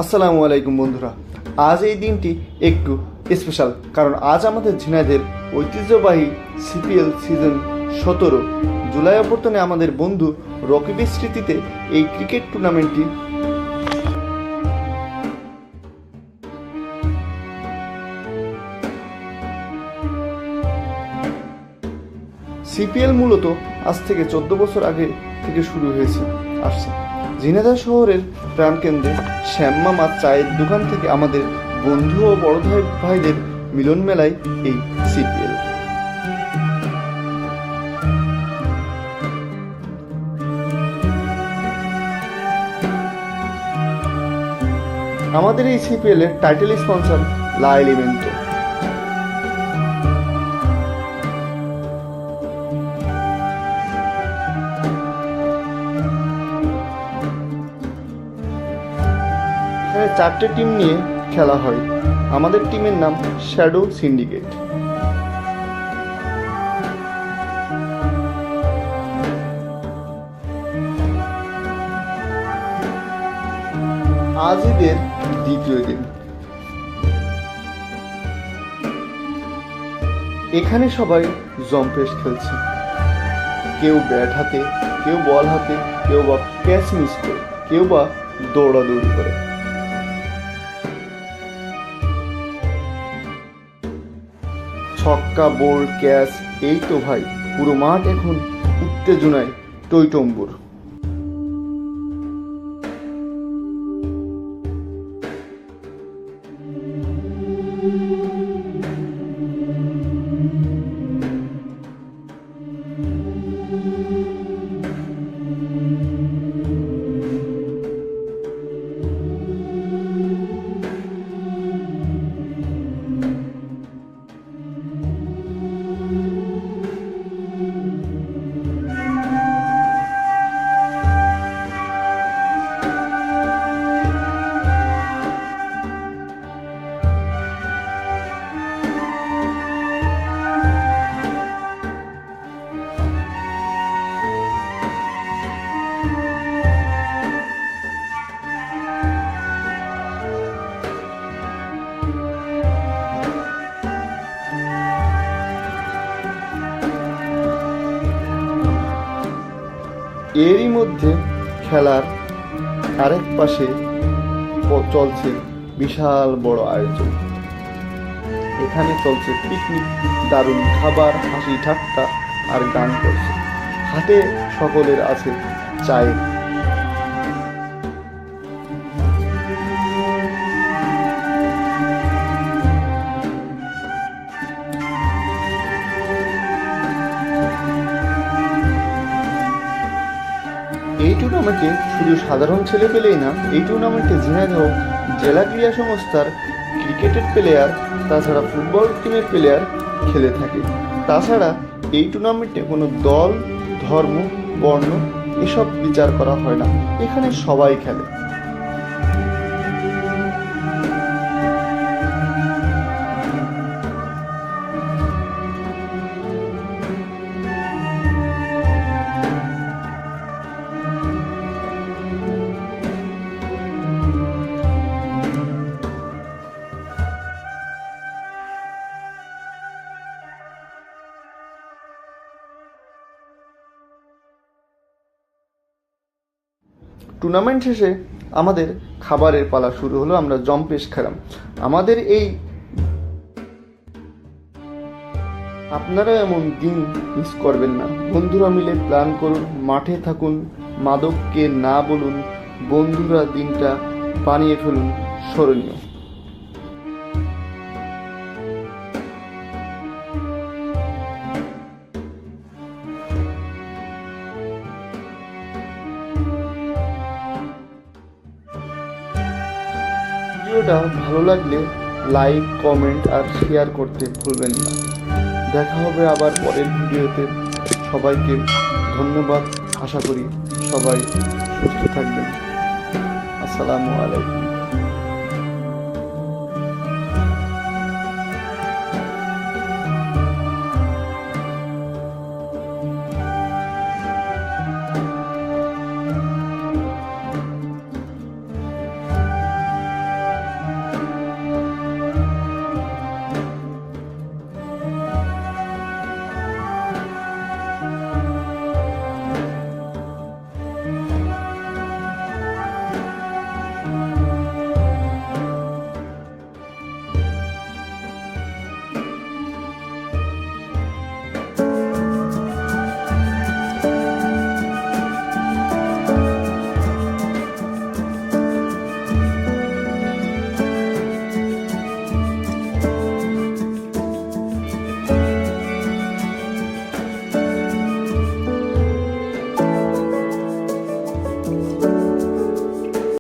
আসসালামু আলাইকুম বন্ধুরা, আজ এই দিনটি একটু স্পেশাল, কারণ আজ আমাদের ঝিনাইদের ঐতিহ্যবাহী সিপিএল সিজন 17 জুলাই অভ্যর্থনে আমাদের বন্ধু রকিবের স্মৃতিতে এই ক্রিকেট টুর্নামেন্টটি সিপিএল মূলত আজ থেকে 14 বছর আগে থেকে শুরু হয়েছে আসছে। ঝিনাইদহ শহরের প্রাণকেন্দ্রে শ্যামমামা চায়ের দোকান থেকে আমাদের বন্ধু ও বড় ভাইদের মিলন মেলায় এই সিপিএল। আমাদের এই সিপিএল এর টাইটেল স্পন্সর লা এলিমেন্টো। এখানে 4টে টিম নিয়ে খেলা হয়। আমাদের টিমের নাম শ্যাডো সিন্ডিকেট। আজ ঈদের দ্বিতীয় দিন। এখানে সবাই জম্পেশ খেলছে, কেউ ব্যাট হাতে, কেউ বল হাতে, কেউ বা ক্যাচ মিস করে, কেউ বা দৌড়াদৌড়ি করে। ছক্কা, বোল্ড, ক্যাচ, এই তো ভাই পুরো মাঠ এখন উত্তেজনায় টইটম্বুর। এরই মধ্যে খেলার আরেক পাশে চলছে বিশাল বড় আয়োজন। এখানে চলছে পিকনিক, দারুণ খাবার, হাসি ঠাট্টা আর গান করছে। হাতে সকলের আছে চায়ের। এই টুর্নামেন্টে শুধু সাধারণ ছেলে পেলেই না, এই টুর্নামেন্টে ঝিনাইদহ জেলা ক্রীড়া সংস্থার ক্রিকেটের প্লেয়ার, তাছাড়া ফুটবল টিমের প্লেয়ার খেলে থাকে। তাছাড়া এই টুর্নামেন্টে কোনো দল, ধর্ম, বর্ণ এসব বিচার করা হয় না, এখানে সবাই খেলে। টুর্নামেন্ট শেষে আমাদের খাবারের পালা শুরু হলো। আমরা জম্পেশ খেলাম। আমাদের এই আপনারাও এমন দিন মিস করবেন না। বন্ধুরা মিলে প্ল্যান করুন, মাঠে থাকুন, মাদককে না বলুন, বন্ধুরা দিনটা বানিয়ে ফেলুন স্মরণীয়। ভিডিওটা ভালো লাগলে লাইক, কমেন্ট আর শেয়ার করতে ভুলবেন না। দেখা হবে আবার পরের ভিডিওতে। সবাইকে ধন্যবাদ। আশা করি সবাই সুস্থ থাকবেন। আসসালামু আলাইকুম।